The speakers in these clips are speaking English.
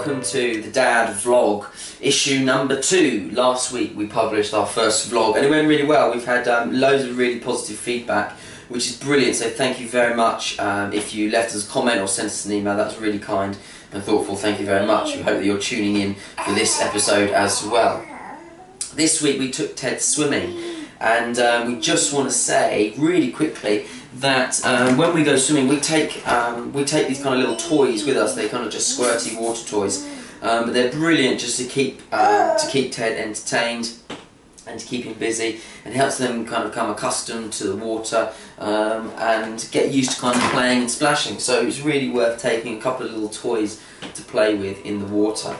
welcome to the Dad Vlog, issue number 2. Last week we published our first vlog and it went really well. We've had loads of really positive feedback, which is brilliant, so thank you very much. If you left us a comment or sent us an email, that's really kind and thoughtful. Thank you very much. We hope that you're tuning in for this episode as well. This week we took Ted swimming, and we just want to say really quickly that when we go swimming, we take these kind of little toys with us. They're kind of just squirty water toys, but they're brilliant just to keep Ted entertained and to keep him busy, and it helps them kind of become accustomed to the water and get used to kind of playing and splashing. So it's really worth taking a couple of little toys to play with in the water.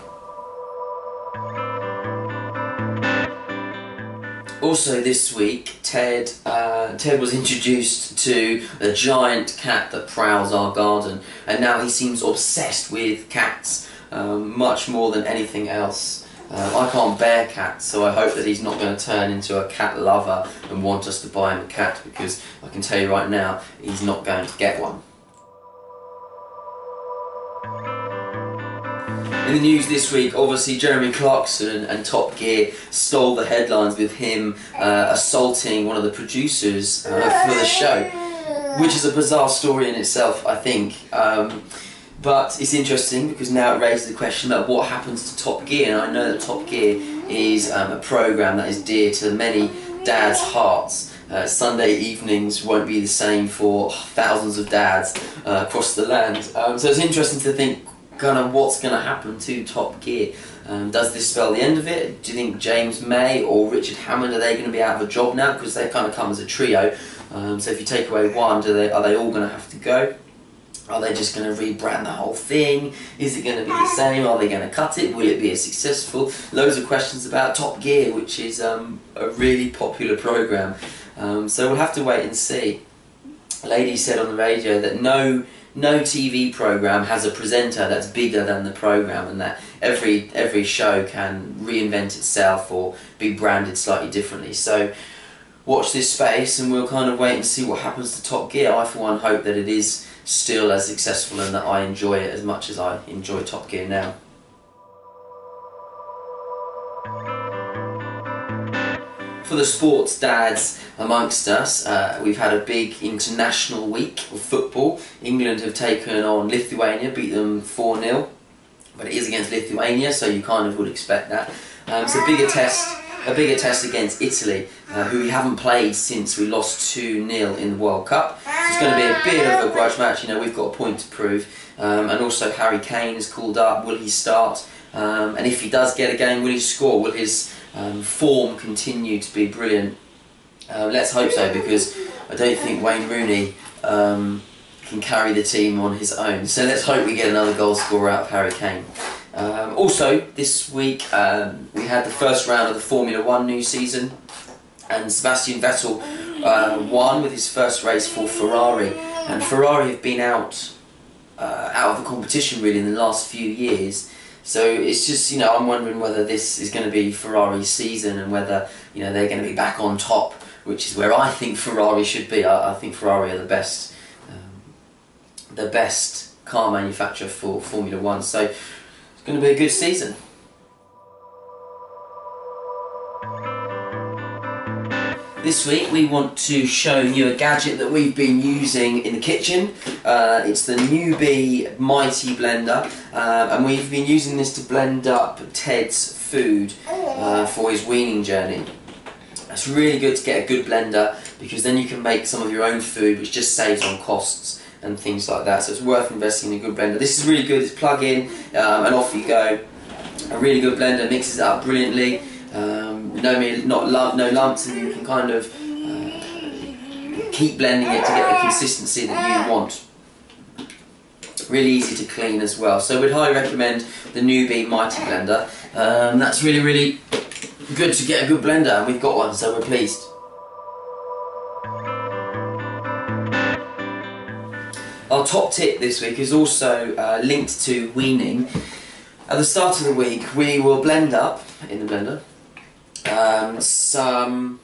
Also this week, Ted was introduced to a giant cat that prowls our garden, and now he seems obsessed with cats, much more than anything else. I can't bear cats, so I hope that he's not going to turn into a cat lover and want us to buy him a cat, because I can tell you right now, he's not going to get one. In the news this week, obviously Jeremy Clarkson and Top Gear stole the headlines with him assaulting one of the producers for the show, which is a bizarre story in itself, I think. But it's interesting because now it raises the question about what happens to Top Gear, and I know that Top Gear is a programme that is dear to many dads' hearts. Sunday evenings won't be the same for thousands of dads across the land. So it's interesting to think kind of what's going to happen to Top Gear. Does this spell the end of it? Do you think James May or Richard Hammond, are they going to be out of a job now? Because they kind of come as a trio. So if you take away one, are they all going to have to go? Are they just going to rebrand the whole thing? Is it going to be the same? Are they going to cut it? Will it be as successful? Loads of questions about Top Gear, which is a really popular programme. So we'll have to wait and see. A lady said on the radio that no TV programme has a presenter that's bigger than the programme, and that every show can reinvent itself or be branded slightly differently. So watch this space and we'll kind of wait and see what happens to Top Gear. I for one hope that it is still as successful and that I enjoy it as much as I enjoy Top Gear now. For the sports dads amongst us, we've had a big international week of football. England have taken on Lithuania, beat them 4-0, but it is against Lithuania, so you kind of would expect that. It's a bigger test against Italy, who we haven't played since we lost 2-0 in the World Cup. So it's going to be a bit of a grudge match. You know, we've got a point to prove, and also Harry Kane is called up. Will he start? And if he does get a game, will he score? Will his form continue to be brilliant? Let's hope so, because I don't think Wayne Rooney can carry the team on his own. So let's hope we get another goal scorer out of Harry Kane. Also, this week we had the first round of the Formula 1 new season, and Sebastian Vettel won with his first race for Ferrari. And Ferrari have been out of the competition really in the last few years. So it's just, you know, I'm wondering whether this is going to be Ferrari's season and whether, you know, they're going to be back on top, which is where I think Ferrari should be. I think Ferrari are the best car manufacturer for Formula 1. So it's going to be a good season. This week we want to show you a gadget that we've been using in the kitchen. It's the Newbie Mighty Blender, and we've been using this to blend up Ted's food for his weaning journey. It's really good to get a good blender, because then you can make some of your own food, which just saves on costs and things like that. So it's worth investing in a good blender. This is really good. It's plug in and off you go. A really good blender, mixes it up brilliantly. No lumps, and you can kind of keep blending it to get the consistency that you want. Really easy to clean as well. So we'd highly recommend the Newbie Mighty Blender. That's really good to get a good blender, and we've got one, so we're pleased. Our top tip this week is also linked to weaning. At the start of the week we will blend up in the blender some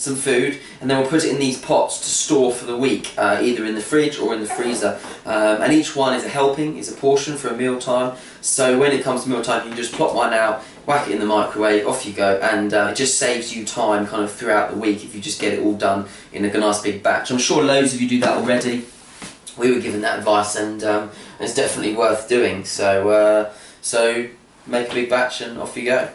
some food, and then we'll put it in these pots to store for the week, either in the fridge or in the freezer. And each one is a helping, is a portion for a meal time. So when it comes to meal time, you can just plop one out, whack it in the microwave, off you go, and it just saves you time kind of throughout the week if you just get it all done in a nice big batch. I'm sure loads of you do that already. We were given that advice, and it's definitely worth doing. So so make a big batch and off you go.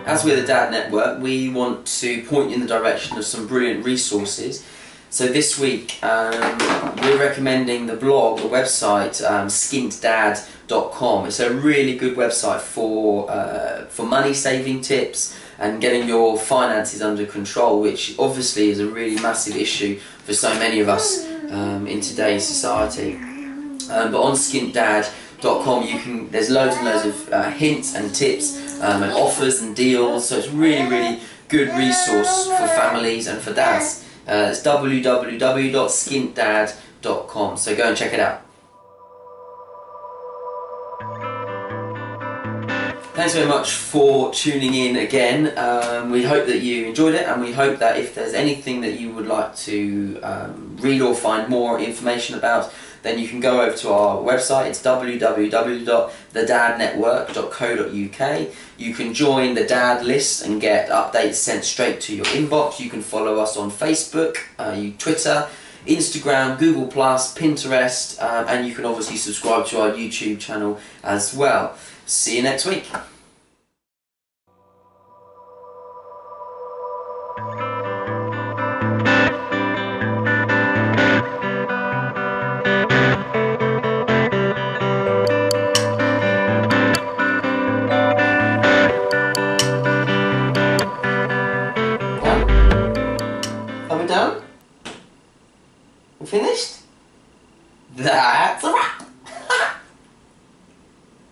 As we're the Dad Network, we want to point you in the direction of some brilliant resources. So this week we're recommending the blog, the website, skintdad.com. It's a really good website for money saving tips and getting your finances under control, which obviously is a really massive issue for so many of us in today's society. But on skintdad.com there's loads and loads of hints and tips and offers and deals, so it's really good resource for families and for dads. It's www.skintdad.com, so go and check it out. Thanks very much for tuning in again. We hope that you enjoyed it, and we hope that if there's anything that you would like to read or find more information about, then you can go over to our website. It's www.thedadnetwork.co.uk. You can join the Dad list and get updates sent straight to your inbox. You can follow us on Facebook, Twitter, Instagram, Google+, Pinterest, and you can obviously subscribe to our YouTube channel as well. See you next week. Are we done? We finished? That's a wrap!